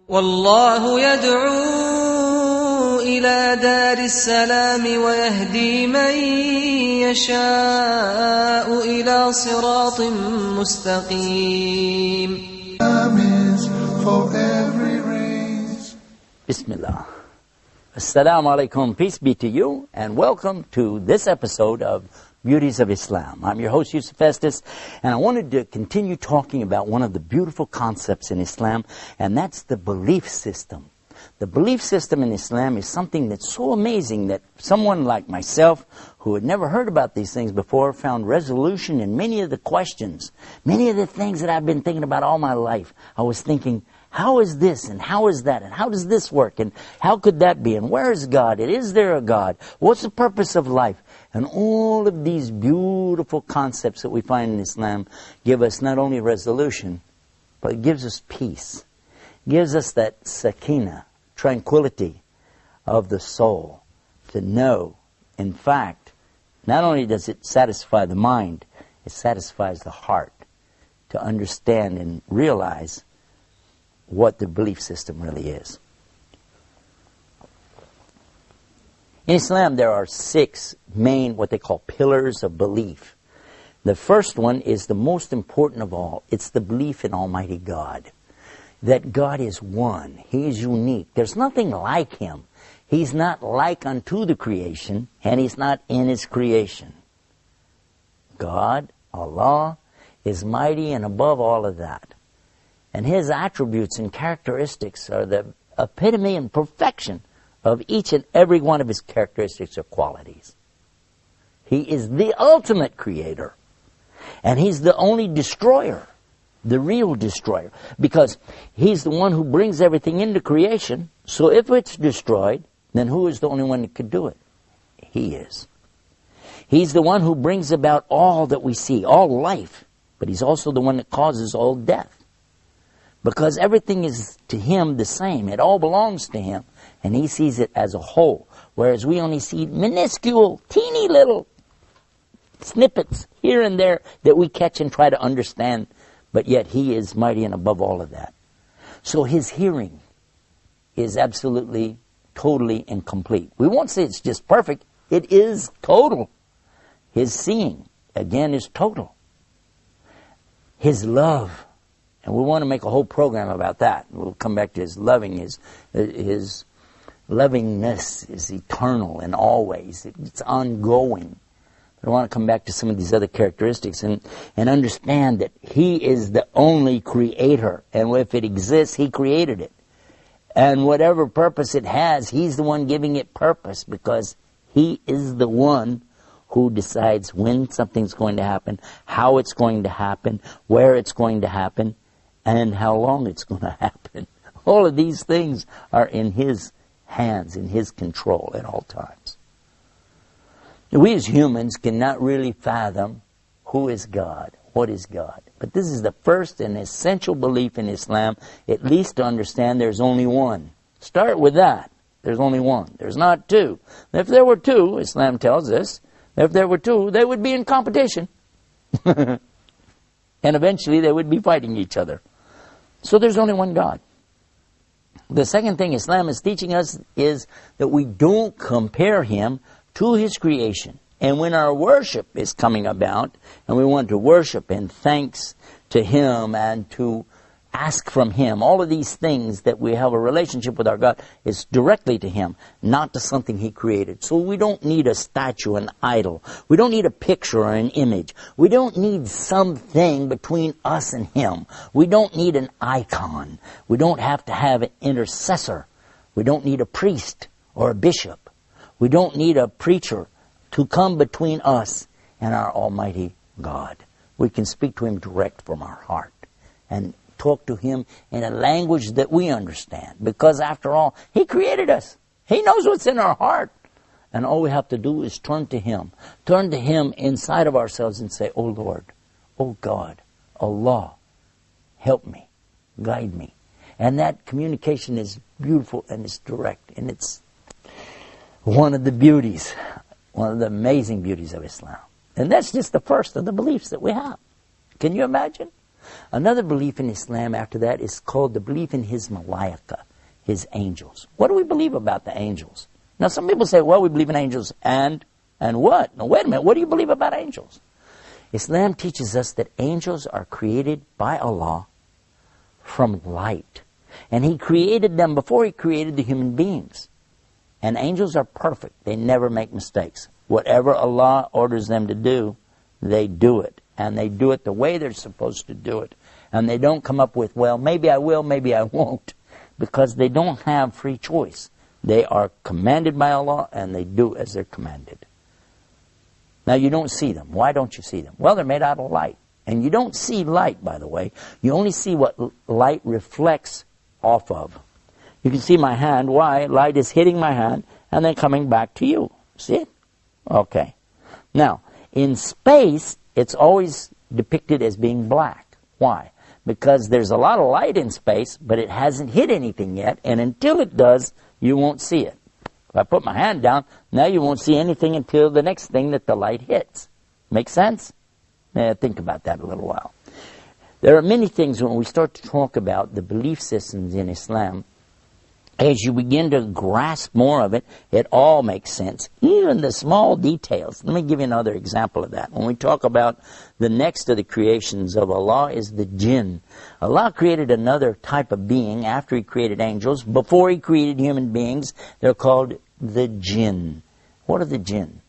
والله يدعو إلى دار السلام ويهدي من يشاء إلى صراط مستقيم. Bismillah. Assalamu alaikum. Peace be to you, and welcome to this episode of Beauties of Islam. I'm your host, Yusuf, Estes, and I wanted to continue talking about one of the beautiful concepts in Islam, and that's the belief system. The belief system in Islam is something that's so amazing that someone like myself, who had never heard about these things before, found resolution in many of the questions, many of the things that I've been thinking about all my life. I was thinking, how is this, and how is that, and how does this work, and how could that be, and where is God, and is there a God? What's the purpose of life? And all of these beautiful concepts that we find in Islam give us not only resolution, but it gives us peace. It gives us that sakina, tranquility of the soul, to know, in fact, not only does it satisfy the mind, it satisfies the heart to understand and realize what the belief system really is. In Islam, there are 6 main, what they call pillars of belief. The first one is the most important of all. It's the belief in Almighty God. That God is one. He is unique. There's nothing like Him. He's not like unto the creation, and He's not in His creation. God, Allah, is mighty and above all of that. And His attributes and characteristics are the epitome and perfection of each and every one of His characteristics or qualities. He is the ultimate creator. And He's the only destroyer, the real destroyer. Because He's the one who brings everything into creation. So if it's destroyed, then who is the only one that could do it? He is. He's the one who brings about all that we see, all life. But He's also the one that causes all death. Because everything is to Him the same. It all belongs to Him. And He sees it as a whole. Whereas we only see minuscule, teeny little snippets here and there that we catch and try to understand. But yet He is mighty and above all of that. So His hearing is absolutely, totally, and complete. We won't say it's just perfect. It is total. His seeing, again, is total. His love. And we want to make a whole program about that. We'll come back to His loving. His lovingness is eternal and always. It's ongoing. But I want to come back to some of these other characteristics and understand that He is the only creator. And if it exists, He created it. And whatever purpose it has, He's the one giving it purpose, because He is the one who decides when something's going to happen, how it's going to happen, where it's going to happen, and how long it's going to happen. All of these things are in His hands, in His control at all times. We as humans cannot really fathom who is God, what is God. But this is the first and essential belief in Islam, at least to understand there's only one. Start with that. There's only one. There's not two. If there were two, Islam tells us, if there were two, they would be in competition. And eventually they would be fighting each other. So there's only one God. The second thing Islam is teaching us is that we don't compare Him to His creation. And when our worship is coming about, and we want to worship in thanks to Him and to ask from Him, all of these things that we have a relationship with our God is directly to Him, not to something He created. So we don't need a statue, an idol. We don't need a picture or an image. We don't need something between us and Him. We don't need an icon. We don't have to have an intercessor. We don't need a priest or a bishop. We don't need a preacher to come between us and our Almighty God. We can speak to Him direct from our heart and talk to Him in a language that we understand. Because after all, He created us. He knows what's in our heart. And all we have to do is turn to Him. Turn to Him inside of ourselves and say, "Oh Lord, oh God, Allah, help me, guide me." And that communication is beautiful and it's direct. And it's one of the beauties, one of the amazing beauties of Islam. And that's just the first of the beliefs that we have. Can you imagine? Another belief in Islam after that is called the belief in his malaika, his angels. What do we believe about the angels? Now some people say, well, we believe in angels and what? Now wait a minute, what do you believe about angels? Islam teaches us that angels are created by Allah from light. And He created them before He created the human beings. And angels are perfect. They never make mistakes. Whatever Allah orders them to do, they do it. And they do it the way they're supposed to do it. And they don't come up with, well, maybe I will, maybe I won't. Because they don't have free choice. They are commanded by Allah and they do as they're commanded. Now you don't see them. Why don't you see them? Well, they're made out of light. And you don't see light, by the way. You only see what light reflects off of. You can see my hand. Why? Light is hitting my hand and then coming back to you. See it? Okay. Now, in space, it's always depicted as being black. Why? Because there's a lot of light in space, but it hasn't hit anything yet, and until it does, you won't see it. If I put my hand down, now you won't see anything until the next thing that the light hits. Make sense? Think about that a little while. There are many things when we start to talk about the belief systems in Islam. As you begin to grasp more of it, it all makes sense. Even the small details. Let me give you another example of that. When we talk about the next of the creations of Allah is the jinn. Allah created another type of being after He created angels. Before He created human beings, they're called the jinn. What are the jinn?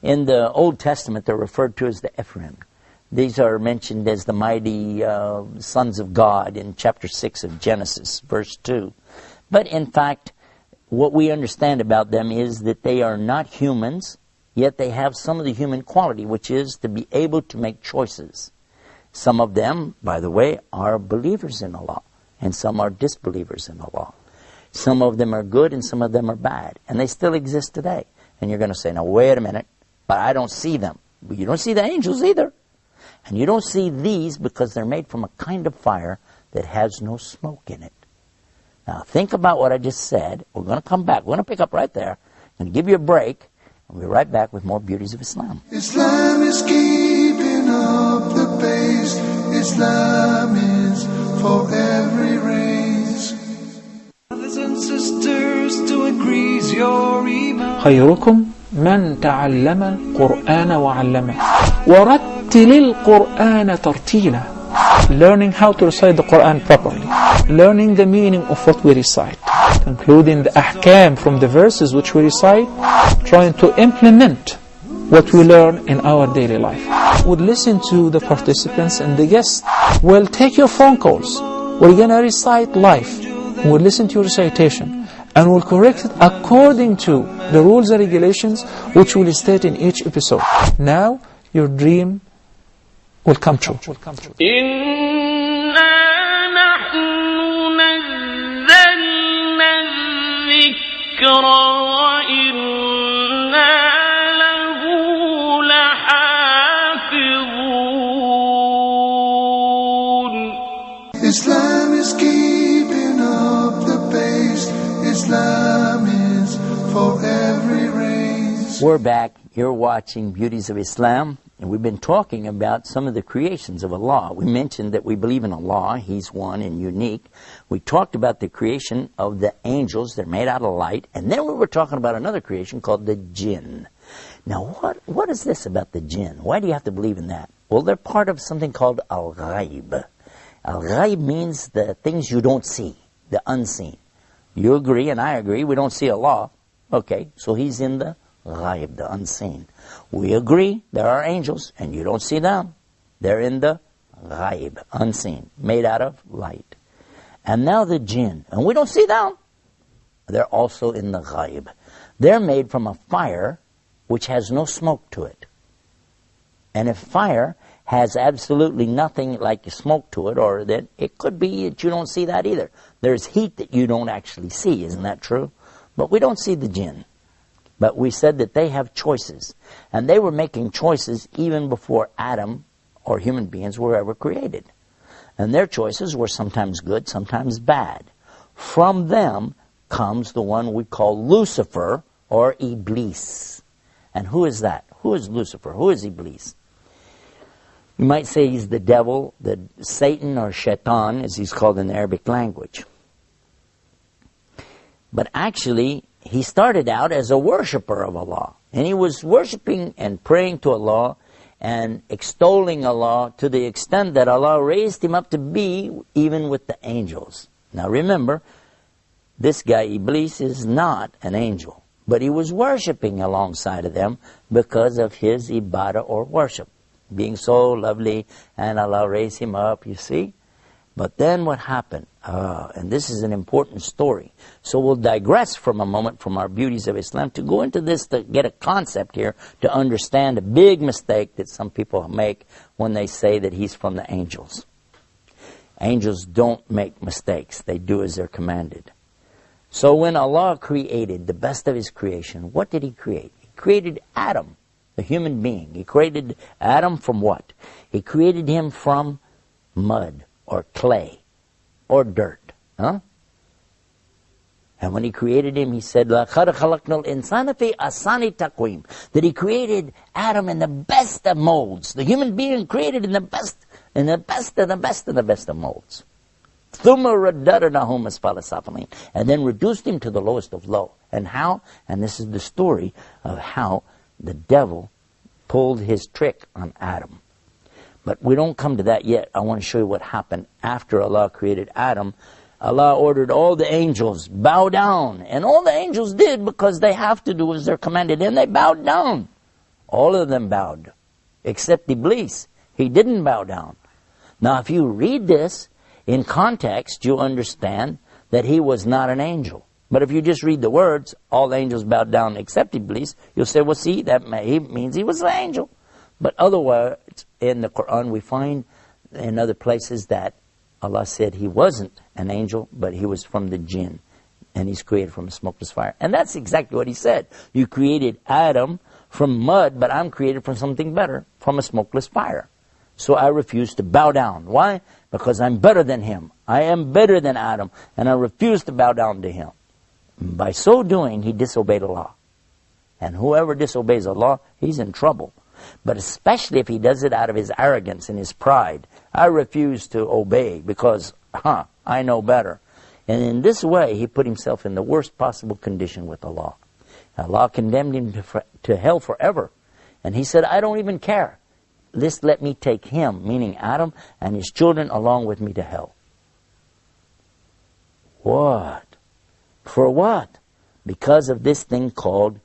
In the Old Testament, they're referred to as the Ephraim. These are mentioned as the mighty sons of God in chapter 6 of Genesis, verse 2. But in fact, what we understand about them is that they are not humans, yet they have some of the human quality, which is to be able to make choices. Some of them, by the way, are believers in Allah, and some are disbelievers in Allah. Some of them are good and some of them are bad, and they still exist today. And you're going to say, now wait a minute, but I don't see them. But you don't see the angels either. And you don't see these because they're made from a kind of fire that has no smoke in it. Now, think about what I just said. We're going to come back. We're going to pick up right there. I'm going to give you a break. And we'll be right back with more Beauties of Islam. Islam is keeping up the pace. Islam is for every race. Brothers and sisters, to increase your iman. خيركم من تعلم القرآن وعلمه ورتل القرآن ترتيلا. Learning how to recite the Quran properly, learning the meaning of what we recite, including the ahkam from the verses which we recite, trying to implement what we learn in our daily life. We'll listen to the participants and the guests. We'll take your phone calls. We're going to recite live. We'll listen to your recitation and we'll correct it according to the rules and regulations which we'll state in each episode. Now your dream will come true. إِنَّا نَحْنُ نَزَّلْنَا الذِّكْرَ وَإِنَّا لَهُ لَحَافِظُونَ. Islam is keeping up the pace. Islam is for every race. We're back. You're watching Beauties of Islam. And we've been talking about some of the creations of Allah. We mentioned that we believe in Allah. He's one and unique. We talked about the creation of the angels. They're made out of light. And then we were talking about another creation called the jinn. Now, what is this about the jinn? Why do you have to believe in that? Well, they're part of something called al-ghaib. Al-ghaib means the things you don't see, the unseen. You agree and I agree. We don't see Allah. Okay, so He's in the ghaib, the unseen. We agree there are angels and you don't see them. They're in the ghaib, unseen, made out of light. And now the jinn, and we don't see them. They're also in the ghaib. They're made from a fire which has no smoke to it. And if fire has absolutely nothing like smoke to it, or that it could be that you don't see that either. There's heat that you don't actually see, isn't that true? But we don't see the jinn. But we said that they have choices. And they were making choices even before Adam or human beings were ever created. And their choices were sometimes good, sometimes bad. From them comes the one we call Lucifer or Iblis. And who is that? Who is Lucifer? Who is Iblis? You might say he's the devil, the Satan or Shaitan, as he's called in the Arabic language. But actually, he started out as a worshiper of Allah. And he was worshiping and praying to Allah and extolling Allah to the extent that Allah raised him up to be even with the angels. Now remember, this guy Iblis is not an angel, but he was worshiping alongside of them because of his ibadah or worship, being so lovely, and Allah raised him up, you see. But then what happened? And this is an important story. So we'll digress from a moment from our beauties of Islam to go into this to get a concept here to understand a big mistake that some people make when they say that he's from the angels. Angels don't make mistakes. They do as they're commanded. So when Allah created the best of His creation, what did He create? He created Adam, the human being. He created Adam from what? He created him from mud or clay or dirt. Huh? And when He created him, He said, لَقَدْ خَلَقْنَا الْإِنسَانَ فِي أَحْسَنِ تَقْوِيمٍ, that He created Adam in the best of molds. The human being created in the best, and the best and the best and the best of molds. ثُمَّ رَدَّدْنَاهُ أَسْفَلَ سَافِلِينَ, and then reduced him to the lowest of low. And how? And this is the story of how the devil pulled his trick on Adam. But we don't come to that yet. I want to show you what happened after Allah created Adam. Allah ordered all the angels, bow down. And all the angels did because they have to do as they're commanded. And they bowed down. All of them bowed. Except Iblis. He didn't bow down. Now if you read this in context, you'll understand that he was not an angel. But if you just read the words, all the angels bowed down except Iblis, you'll say, well see, that means he was an angel. But otherwise, in the Quran, we find in other places that Allah said he wasn't an angel, but he was from the jinn. And he's created from a smokeless fire. And that's exactly what He said. You created Adam from mud, but I'm created from something better, from a smokeless fire. So I refuse to bow down. Why? Because I'm better than him. I am better than Adam, and I refuse to bow down to him. By so doing, he disobeyed Allah. And whoever disobeys Allah, he's in trouble. But especially if he does it out of his arrogance and his pride. I refuse to obey because, I know better. And in this way, he put himself in the worst possible condition with Allah. Allah condemned him to hell forever. And he said, I don't even care. Just let me take him, meaning Adam, and his children along with me to hell. What? For what? Because of this thing called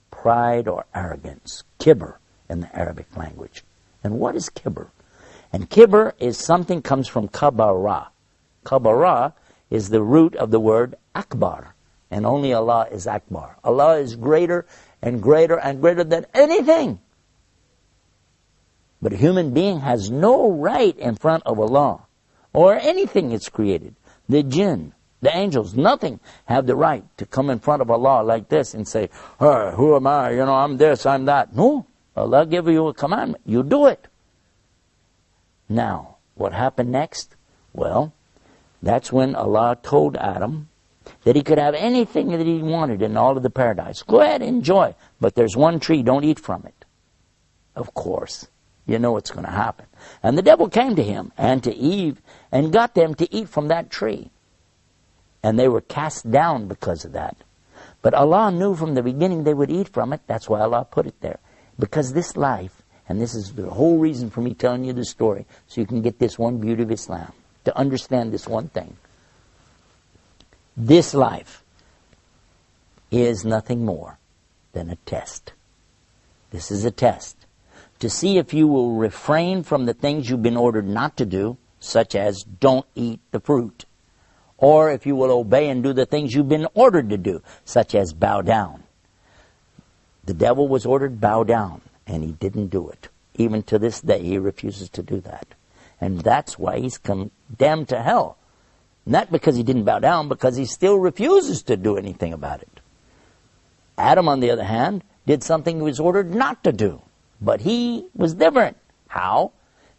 pride or arrogance. Kibr in the Arabic language. And what is kibr? And kibr is something comes from kabara. Kabara is the root of the word akbar. And only Allah is akbar. Allah is greater and greater and greater than anything. But a human being has no right in front of Allah or anything that's created. The jinn, the angels, nothing have the right to come in front of Allah like this and say, hey, who am I? I'm this, I'm that. No, Allah gave you a commandment. You do it. Now, what happened next? Well, that's when Allah told Adam that he could have anything that he wanted in all of the paradise. Go ahead, enjoy. But there's one tree, don't eat from it. Of course. You know what's going to happen. And the devil came to him and to Eve and got them to eat from that tree. And they were cast down because of that. But Allah knew from the beginning they would eat from it. That's why Allah put it there. Because this life, and this is the whole reason for me telling you this story, so you can get this one beauty of Islam, to understand this one thing. This life is nothing more than a test. This is a test. To see if you will refrain from the things you've been ordered not to do, such as don't eat the fruit. Or if you will obey and do the things you've been ordered to do, such as bow down. The devil was ordered bow down, and he didn't do it. Even to this day, he refuses to do that. And that's why he's condemned to hell. Not because he didn't bow down, because he still refuses to do anything about it. Adam, on the other hand, did something he was ordered not to do. But he was different. How?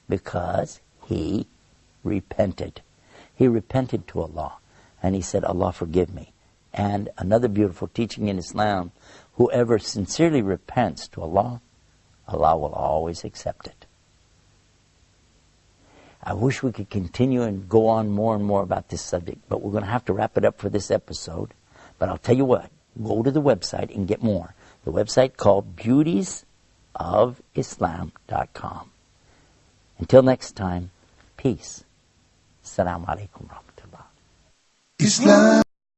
Because he repented. He repented to Allah. And he said, Allah, forgive me. And another beautiful teaching in Islam, whoever sincerely repents to Allah, Allah will always accept it. I wish we could continue and go on more and more about this subject, but we're going to have to wrap it up for this episode. But I'll tell you what, go to the website and get more. The website called beautiesofislam.com. Until next time, peace. Assalamu alaikum wa rahmatullah. Islam